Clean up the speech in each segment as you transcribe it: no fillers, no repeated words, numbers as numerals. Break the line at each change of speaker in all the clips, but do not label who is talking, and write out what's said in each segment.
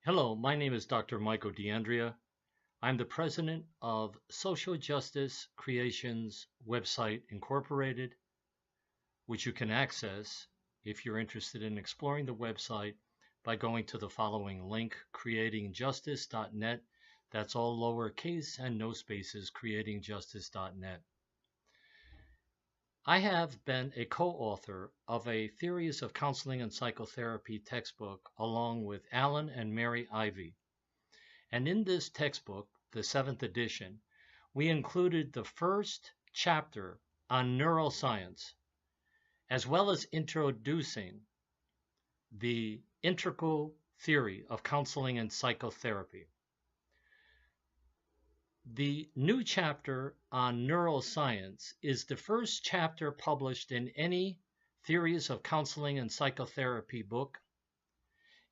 Hello, my name is Dr. Michael D'Andrea. I'm the president of Social Justice Creations Website Incorporated, which you can access if you're interested in exploring the website by going to the following link, creatingjustice.net. That's all lowercase and no spaces, creatingjustice.net. I have been a co-author of a Theories of Counseling and Psychotherapy textbook along with Alan and Mary Ivy. And in this textbook, the 7th edition, we included the first chapter on neuroscience, as well as introducing the integral theory of counseling and psychotherapy. The new chapter on neuroscience is the first chapter published in any Theories of Counseling and Psychotherapy book.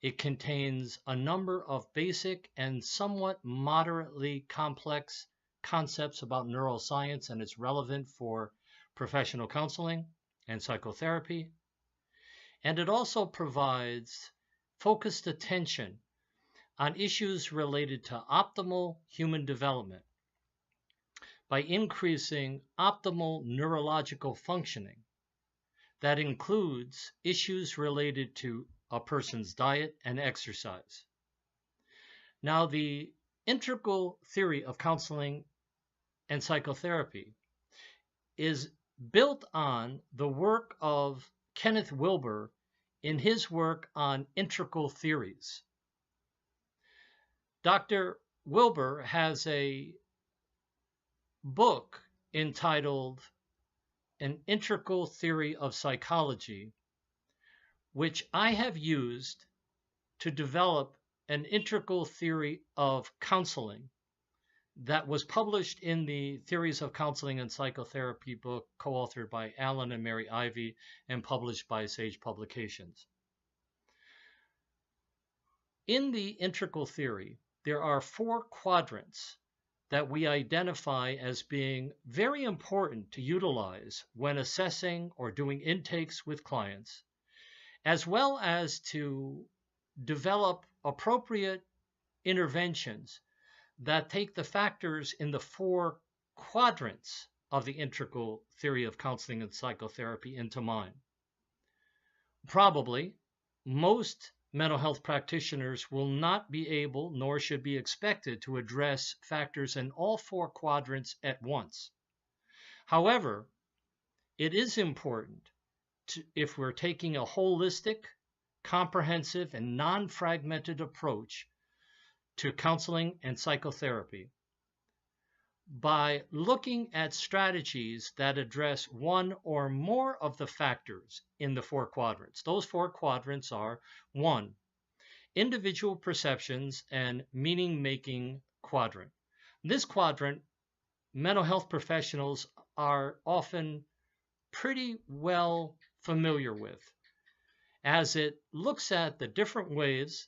It contains a number of basic and somewhat moderately complex concepts about neuroscience, and it's relevant for professional counseling and psychotherapy. And it also provides focused attention on issues related to optimal human development by increasing optimal neurological functioning. That includes issues related to a person's diet and exercise. Now, the integral theory of counseling and psychotherapy is built on the work of Kenneth Wilber in his work on integral theories. Dr. Wilber has a book entitled An Integral Theory of Psychology, which I have used to develop an integral theory of counseling that was published in the Theories of Counseling and Psychotherapy book, co-authored by Alan and Mary Ivy and published by Sage Publications. In the integral theory, there are 4 quadrants that we identify as being very important to utilize when assessing or doing intakes with clients, as well as to develop appropriate interventions that take the factors in the 4 quadrants of the integral theory of counseling and psychotherapy into mind. Probably, most mental health practitioners will not be able, nor should be expected, to address factors in all 4 quadrants at once. However, it is important if we're taking a holistic, comprehensive, and non-fragmented approach to counseling and psychotherapy, by looking at strategies that address one or more of the factors in the 4 quadrants. Those 4 quadrants are 1, individual perceptions and meaning-making quadrant. This quadrant, mental health professionals are often pretty well familiar with, as it looks at the different ways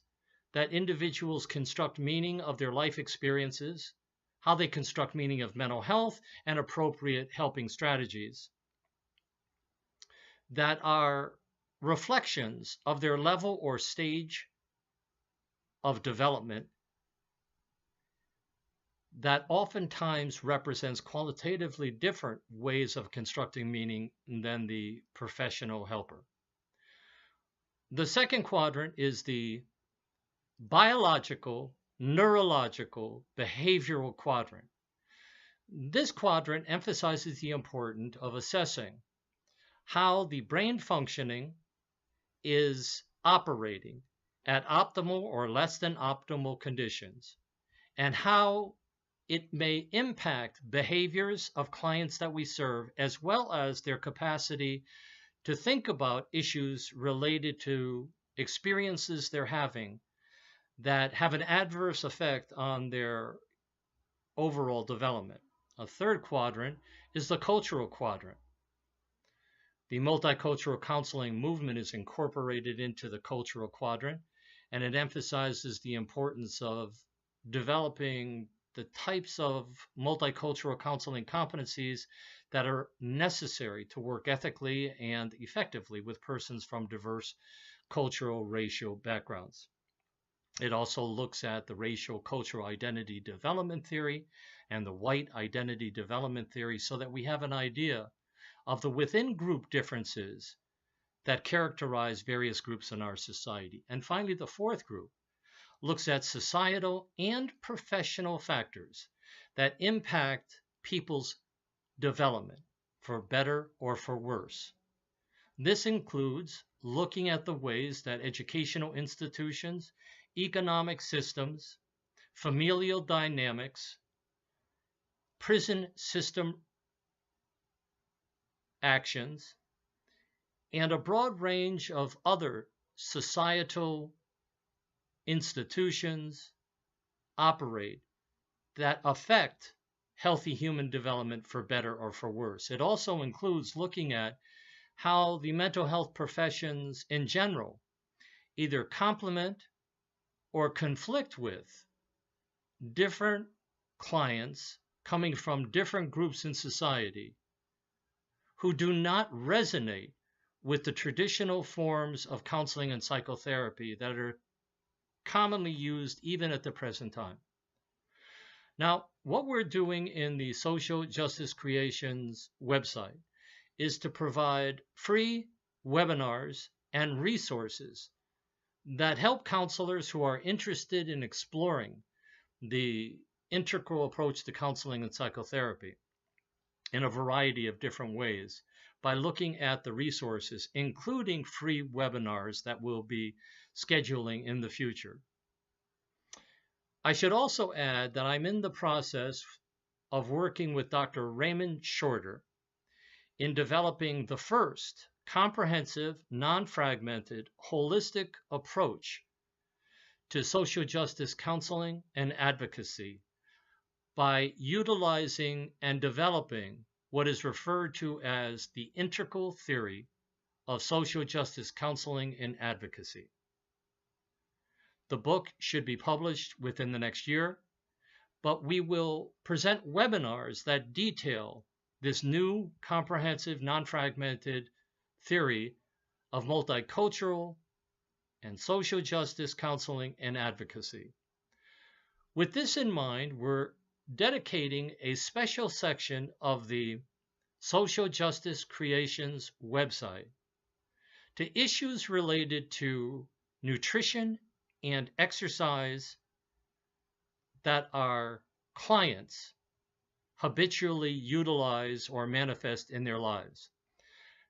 that individuals construct meaning of their life experiences, how they construct meaning of mental health, and appropriate helping strategies that are reflections of their level or stage of development that oftentimes represents qualitatively different ways of constructing meaning than the professional helper. The second quadrant is the biological, neurological, behavioral quadrant. This quadrant emphasizes the importance of assessing how the brain functioning is operating at optimal or less than optimal conditions, and how it may impact behaviors of clients that we serve, as well as their capacity to think about issues related to experiences they're having that have an adverse effect on their overall development. A third quadrant is the cultural quadrant. The multicultural counseling movement is incorporated into the cultural quadrant, and it emphasizes the importance of developing the types of multicultural counseling competencies that are necessary to work ethically and effectively with persons from diverse cultural, racial backgrounds. It also looks at the racial cultural identity development theory and the white identity development theory so that we have an idea of the within group differences that characterize various groups in our society. And finally, the fourth group looks at societal and professional factors that impact people's development for better or for worse. This includes looking at the ways that educational institutions, economic systems, familial dynamics, prison system actions, and a broad range of other societal institutions operate that affect healthy human development for better or for worse. It also includes looking at how the mental health professions in general either complement or conflict with different clients coming from different groups in society who do not resonate with the traditional forms of counseling and psychotherapy that are commonly used even at the present time. Now, what we're doing in the Social Justice Creations website is to provide free webinars and resources that help counselors who are interested in exploring the integral approach to counseling and psychotherapy in a variety of different ways by looking at the resources, including free webinars that we'll be scheduling in the future. I should also add that I'm in the process of working with Dr. Raymond Shorter in developing the first comprehensive, non-fragmented, holistic approach to social justice counseling and advocacy by utilizing and developing what is referred to as the integral theory of social justice counseling and advocacy. The book should be published within the next year, but we will present webinars that detail this new comprehensive, non-fragmented theory of multicultural and social justice counseling and advocacy. With this in mind, we're dedicating a special section of the Social Justice Creations website to issues related to nutrition and exercise that our clients habitually utilize or manifest in their lives.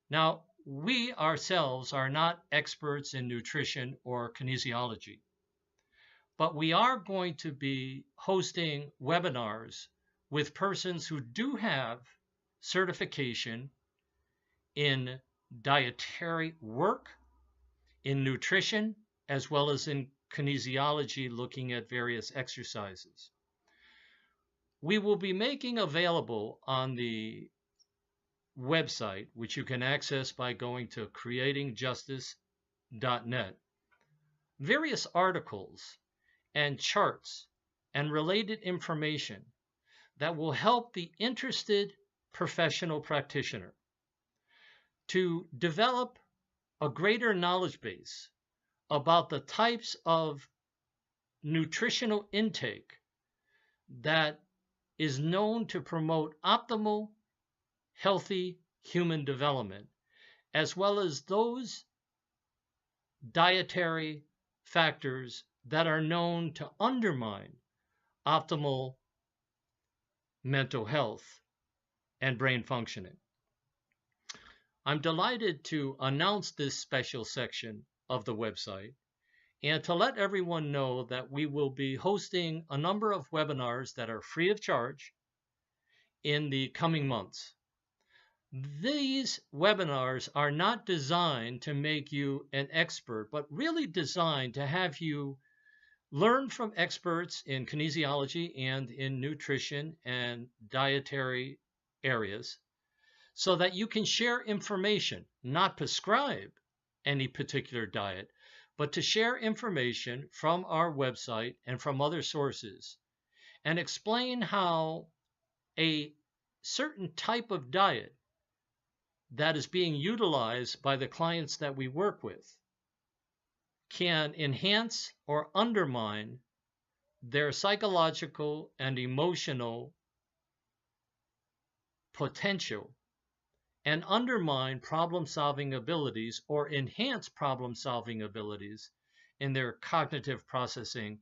Now, we ourselves are not experts in nutrition or kinesiology, but we are going to be hosting webinars with persons who do have certification in dietary work, in nutrition, as well as in kinesiology, looking at various exercises. We will be making available on the website, which you can access by going to creatingjustice.net, various articles and charts and related information that will help the interested professional practitioner to develop a greater knowledge base about the types of nutritional intake that is known to promote optimal, healthy human development, as well as those dietary factors that are known to undermine optimal mental health and brain functioning. I'm delighted to announce this special section of the website and to let everyone know that we will be hosting a number of webinars that are free of charge in the coming months. These webinars are not designed to make you an expert, but really designed to have you learn from experts in kinesiology and in nutrition and dietary areas so that you can share information, not prescribe any particular diet, but to share information from our website and from other sources and explain how a certain type of diet that is being utilized by the clients that we work with can enhance or undermine their psychological and emotional potential and undermine problem-solving abilities or enhance problem-solving abilities in their cognitive processing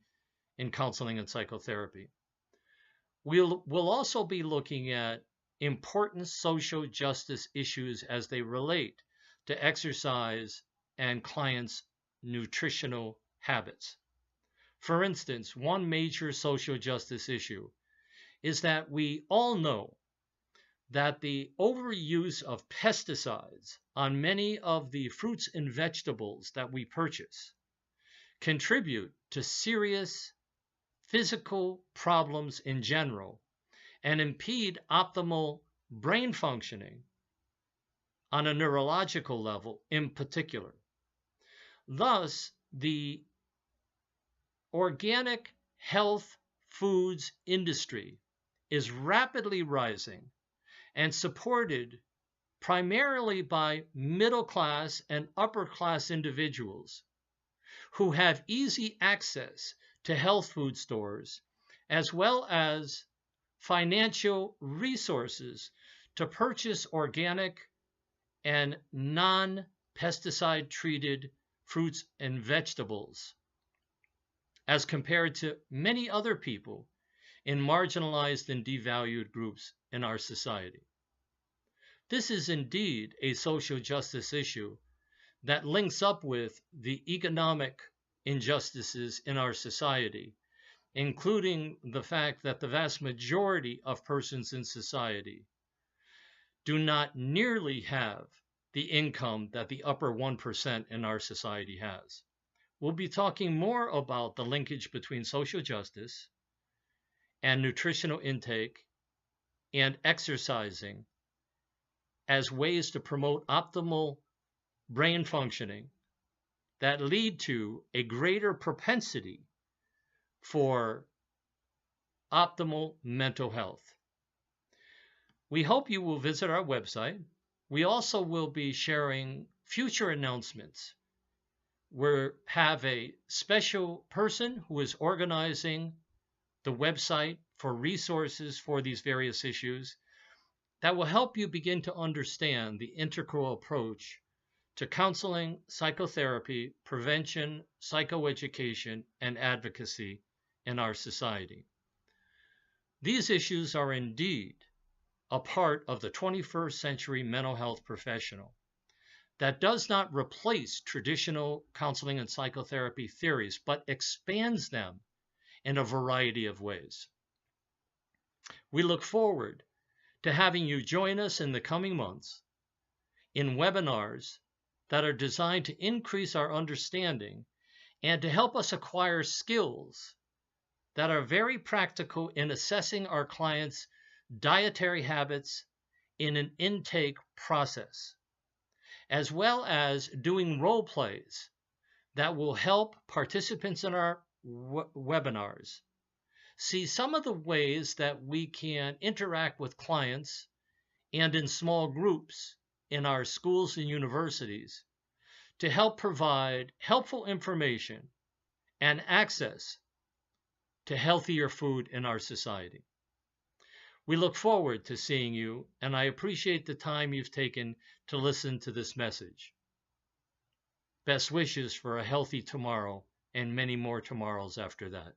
in counseling and psychotherapy. We'll also be looking at important social justice issues as they relate to exercise and clients' nutritional habits. For instance, one major social justice issue is that we all know that the overuse of pesticides on many of the fruits and vegetables that we purchase contribute to serious physical problems in general and impede optimal brain functioning on a neurological level in particular. Thus, the organic health foods industry is rapidly rising and supported primarily by middle class and upper class individuals who have easy access to health food stores, as well as financial resources to purchase organic and non-pesticide treated fruits and vegetables, as compared to many other people in marginalized and devalued groups in our society. This is indeed a social justice issue that links up with the economic injustices in our society, including the fact that the vast majority of persons in society do not nearly have the income that the upper 1% in our society has. We'll be talking more about the linkage between social justice and nutritional intake and exercising as ways to promote optimal brain functioning that lead to a greater propensity for optimal mental health. We hope you will visit our website. We also will be sharing future announcements. We have a special person who is organizing the website for resources for these various issues that will help you begin to understand the integral approach to counseling, psychotherapy, prevention, psychoeducation, and advocacy in our society. These issues are indeed a part of the 21st century mental health professional that does not replace traditional counseling and psychotherapy theories, but expands them in a variety of ways. We look forward to having you join us in the coming months in webinars that are designed to increase our understanding and to help us acquire skills that are very practical in assessing our clients' dietary habits in an intake process, as well as doing role plays that will help participants in our webinars see some of the ways that we can interact with clients and in small groups in our schools and universities to help provide helpful information and access to healthier food in our society. We look forward to seeing you, and I appreciate the time you've taken to listen to this message. Best wishes for a healthy tomorrow and many more tomorrows after that.